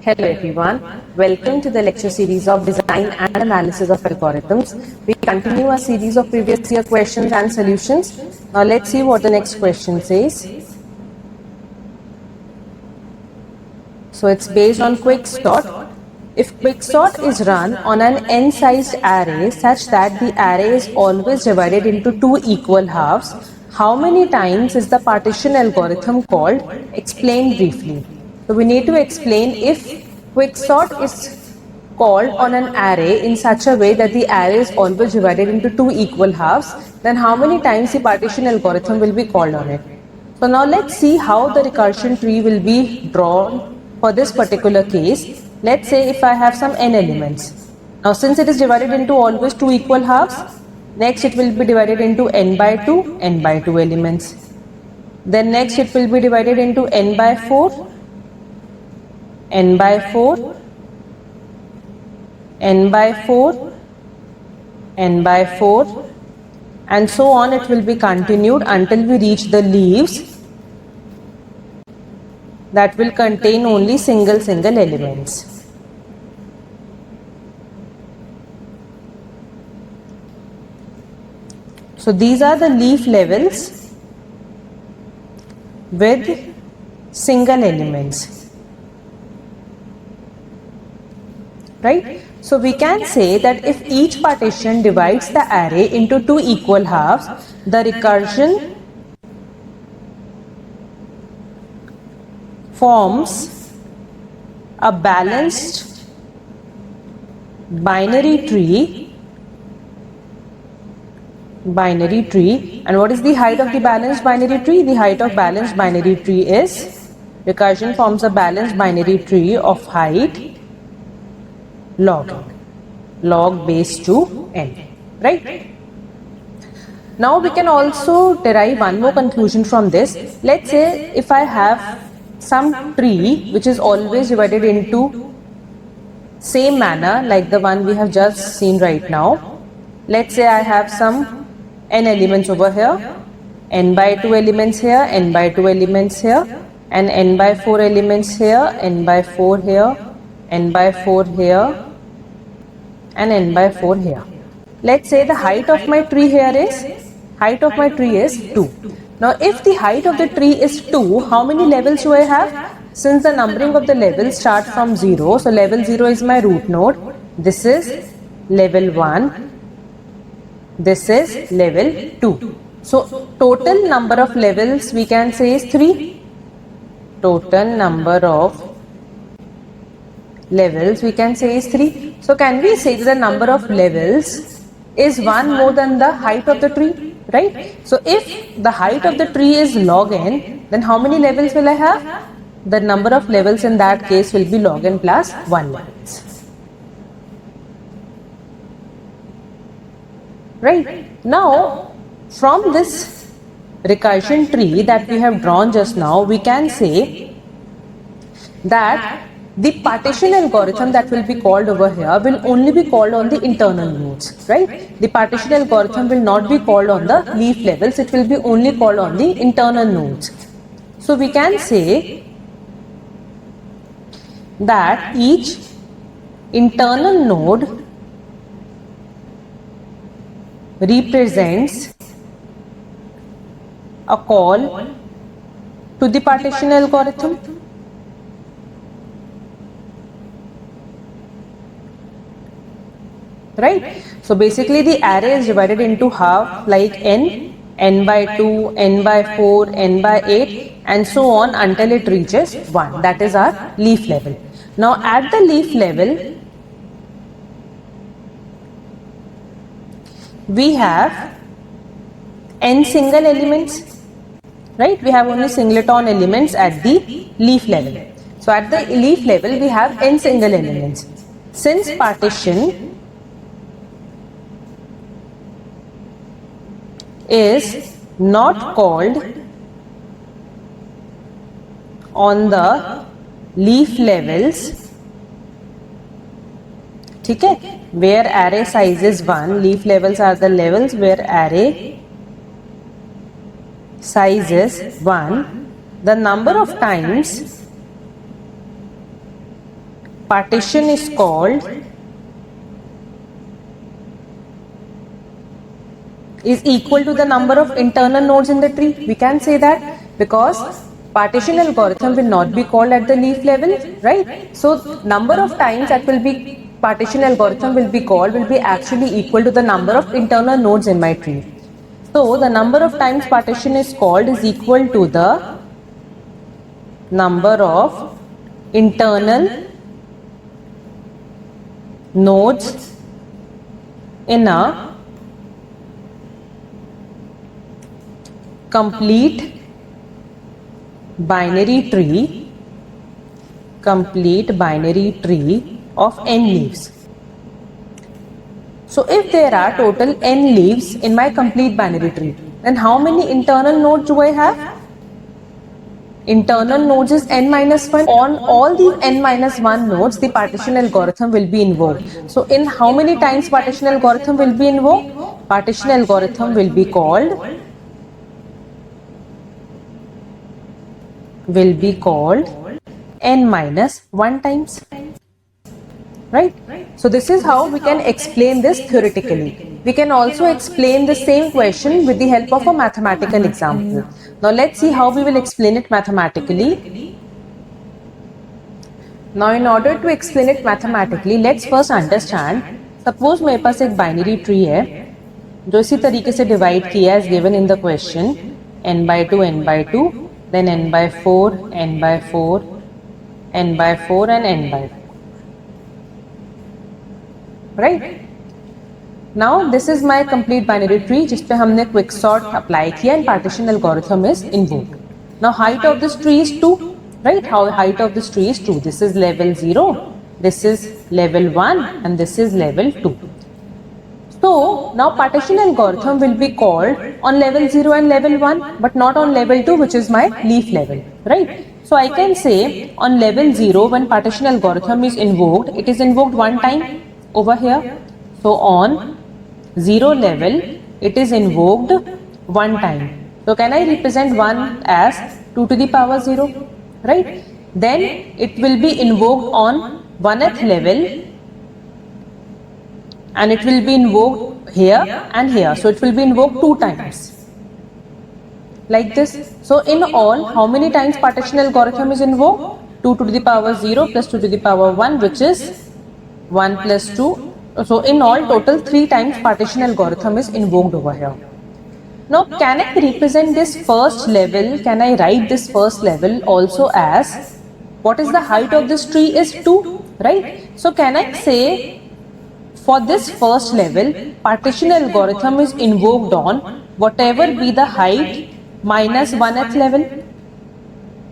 Hello everyone, welcome to the lecture series of Design and Analysis of Algorithms. We continue our series of previous year questions and solutions. Now let's see what the next question says. So it's based on quicksort. If quicksort is run on an n-sized array such that the array is always divided into two equal halves, how many times is the partition algorithm called? Explain briefly. So we need to explain if quicksort is called on an array in such a way that the array is always divided into two equal halves, then how many times the partition algorithm will be called on it. So now let's see how the recursion tree will be drawn for this particular case. Let's say if I have some n elements. Now since it is divided into always two equal halves, next it will be divided into n by 2 elements. Then next it will be divided into n by 4, n by 4, n by 4, n by 4, and so on. It will be continued until we reach the leaves that will contain only single elements. So these are the leaf levels with single elements. Right? So we can say that if each partition divides the array into two equal halves, the recursion forms a balanced binary tree. And what is the height of the balanced binary tree? The height of balanced binary tree is, recursion forms a balanced binary tree of height log base to n, right? Now we can also derive one more conclusion from this. Let's say if I have some tree which is always divided into same manner like the one we have just seen right now. Let's say I have some n elements over here, n by 2 elements here, n by 2 elements here, and n by 4 elements here, n by 4 here, n by 4 here, and n by 4 here. Let's say the height of my tree here is, 2. Now if the height of the tree is 2, how many levels do I have? Since the numbering of the levels starts from 0, so level 0 is my root node. This is level 1. This is level 2. So total number of levels we can say is 3. Total number of levels we can say is 3. So can we say that the number of levels is 1 more than the height of the tree, right? So if the height of the tree is log n, then how many levels will I have? The number of levels in that case will be log n plus 1 levels. Right? Now from this recursion tree that we have drawn just now, we can say that the partition algorithm that will be called over here will only be called on the internal nodes, right? The partition algorithm will not be called on the leaf levels, it will be only called on the internal nodes. So we can say that each internal node represents a call to the partition algorithm. Right? So basically the array is divided into half like n by 2, n by 4, n by 8 and so on until it reaches 1. That is our leaf level. Now at the leaf level, we have n single elements, right? We have only singleton elements at the leaf level. So at the leaf level we have n single elements. Since partition is not called on the leaf levels, okay, where array size is 1, leaf levels are the levels where array size is 1, the number of times partition is called is equal to the number of internal nodes in the tree. We can say that because partition algorithm will not be called at the leaf level, right? So number of times that will be partition algorithm will be called will be actually equal to the number of internal nodes in my tree. So the number of times partition is called is equal to the number of internal nodes in a complete binary tree of n leaves. So if there are total n leaves in my complete binary tree, then how many internal nodes do I have? Internal nodes is n minus 1. On all the n minus 1 nodes, the partition algorithm will be invoked. So in how many times partition algorithm will be invoked? Partition algorithm will be called n minus 1 times. Right? So this is how we can explain this theoretically. We can also explain the same question with the help of a mathematical example. Now let's see how we will explain it mathematically. Now in order to explain it mathematically, let's first understand. Suppose मेरे पास एक binary tree है जो इसी तरीके से divide किया है as given in the question, n by 2, n by 2, then n by 4, n by 4, n by 4 and n by 4. Right? Now this is my complete binary tree जिस पे हमने quicksort apply किया and partition algorithm is invoked. Now height of this tree is 2, right? How height of this tree is 2. This is level 0, this is level 1 and this is level 2. So now partition algorithm will be called on level 0 and level 1 but not on level 2 which is my leaf level, right? So I can say on level 0 when partition algorithm is invoked, it is invoked one time over here. So on 0 level it is invoked one time. So can I represent 1 as 2 to the power 0, right? Then it will be invoked on 1th level and it will be invoked here and here. So it will be invoked 2 times like this. So in all, how many times partition algorithm is invoked? 2 to the power 0 plus 2 to the power 1 which is 1 plus 2. So in all total 3 times partition algorithm is invoked over here. Now can I represent this first level, can I write this first level also as, what is the height of this tree is 2, right? So can I say for this first level partition algorithm is invoked on whatever be the height minus 1th level.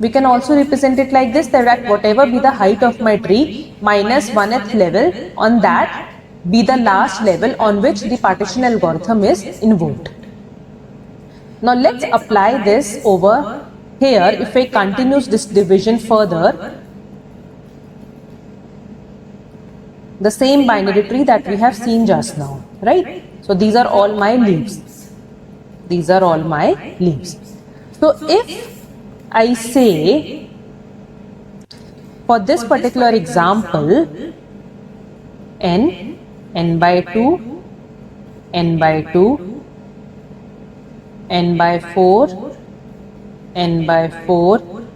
We can also represent it like this, that whatever be the height of my tree minus 1th level, on that be the last level on which the partition algorithm is invoked. Now let's apply this over here. If I continue this division further, the same binary tree that we have seen just now, right? So these are all my leaves. These are all my leaves. So if I say for this particular example n by 2, n by 2, n by 4, n by 4,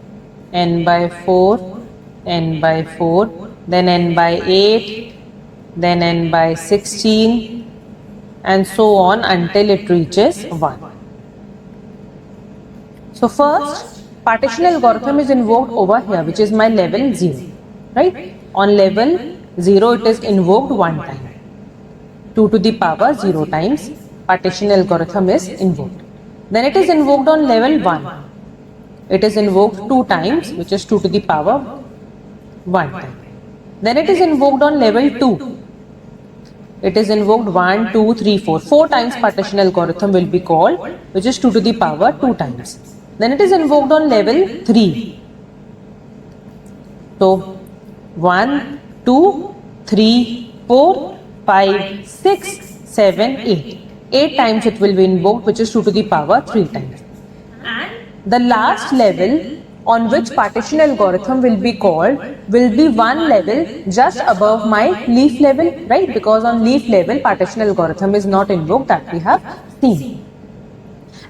n by 4, n by 4, then n by 8, then n by 16 and so on until it reaches 1. So first partition algorithm is invoked over here which is my level 0, right? On level 0 it is invoked one time. 2 to the power 0 times partition algorithm is invoked. Then it is invoked on level 1. It is invoked 2 times which is 2 to the power 1 time. Then it is invoked on level 2. It is invoked 1, 2, 3, 4. 4 times partition algorithm will be called which is 2 to the power 2 times. Then it is invoked on level 3. So 1, 2, 3, 4, 5, 6, 7, 8. 8 times it will be invoked which is 2 to the power 3 times. And the last level on which partition algorithm will be called will be one level just above my leaf level, right? Because on leaf level partition algorithm is not invoked, that we have seen.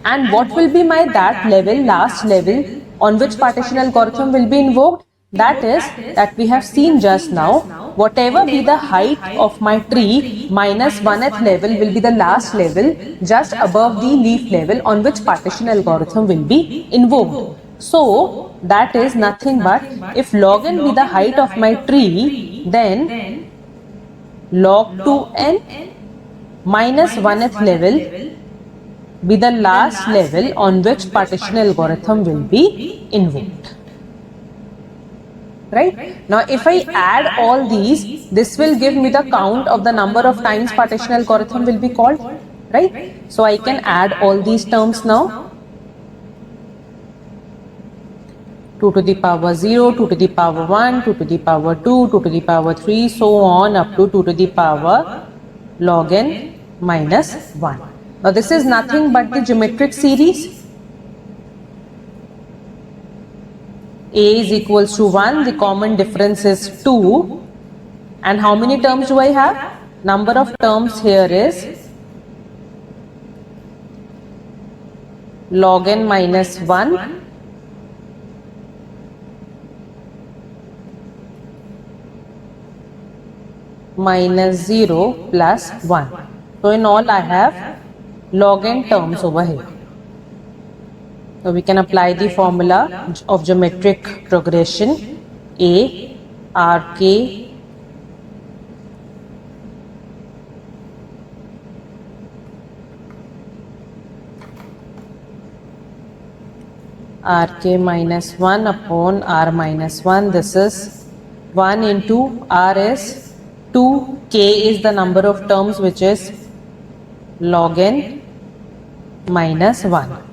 And what will be my that level, last level, on which partition algorithm will be invoked? That is, that we have seen just now, whatever be the height of my tree, minus 1th level will be the last level just above the leaf level on which partition algorithm will be invoked. So, that is nothing but, if log n be the height of my tree, then log 2n minus 1th level be the last level on which partition algorithm will be invoked. Right? Now, if I add all these, this will give me the count of the number of times partition algorithm will be called. Right? So, I can add all these terms now. 2 to the power 0, 2 to the power 1, 2 to the power 2, 2 to the power 3, so on up to 2 to the power log n minus 1. Now, this is nothing but the geometric series. A is equals to 1, the common difference is 2. And how many terms do I have? Number of terms here is log n minus 1 minus 0 plus 1. So, in all I have log n terms over here. So, we can apply the formula of geometric progression. A Rk Rk minus 1 upon R minus 1. This is 1 into R is 2. K is the number of terms, which is log n minus 1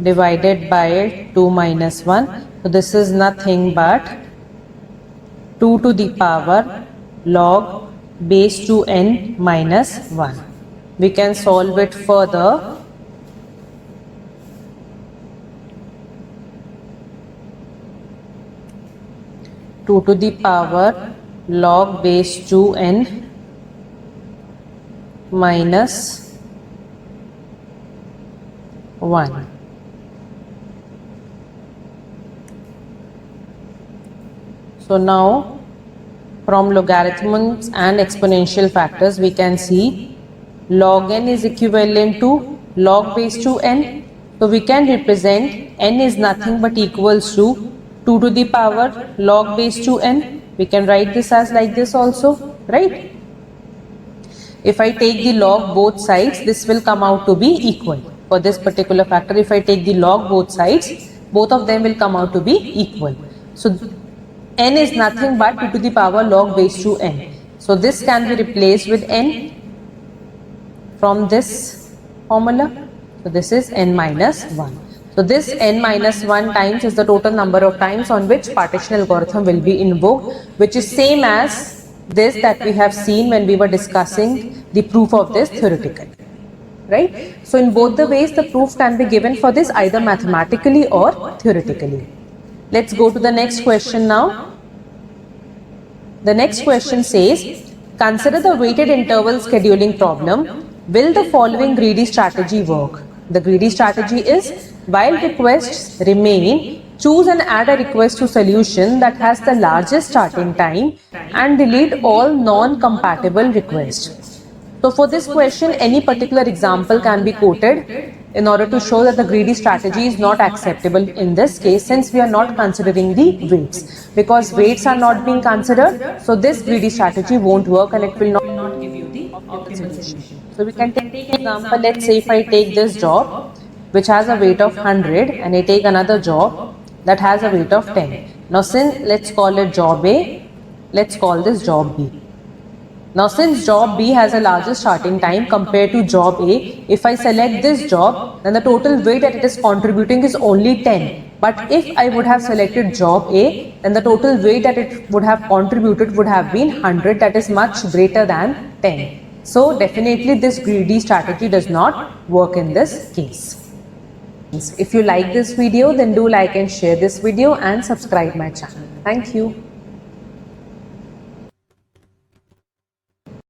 divided by 2 minus 1. So, this is nothing but 2 to the power log base 2n minus 1. We can solve it further. Two to the power log base 2n minus 1. So, now from logarithms and exponential factors we can see log n is equivalent to log base 2n. So, we can represent n is nothing but equals to 2 to the power log base 2n. We can write this as like this also, right? If I take the log both sides, this will come out to be equal. For this particular factor, if I take the log both sides, both of them will come out to be equal. So, n is nothing but 2 to the power log base 2n. So, this can be replaced with n from this formula. So, this is n minus 1. So, this n minus 1 times is the total number of times on which partition algorithm will be invoked, which is same as this that we have seen when we were discussing the proof of this theoretically. Right? So, in both the ways the proof can be given for this either mathematically or theoretically. Let's go to the next question now. The next question says, consider the weighted interval scheduling problem. Will the following greedy strategy work? The greedy strategy is, while requests remain, choose and add a request to solution that has the largest starting time and delete all non-compatible requests. So, for this question, any particular example can be quoted in order to show that the greedy strategy is not acceptable in this case, since we are not considering the weights. Because weights are not being considered, so this greedy strategy won't work and it will not give you the optimal solution. So, we can take an example. Let's say if I take this job which has a weight of 100 and I take another job that has a weight of 10. Now, since let's call it job A, let's call this job B. Now, since job B has a larger starting time compared to job A, if I select this job, then the total weight that it is contributing is only 10. But if I would have selected job A, then the total weight that it would have contributed would have been 100, that is much greater than 10. So, definitely this greedy strategy does not work in this case. If you like this video, then do like and share this video and subscribe my channel. Thank you.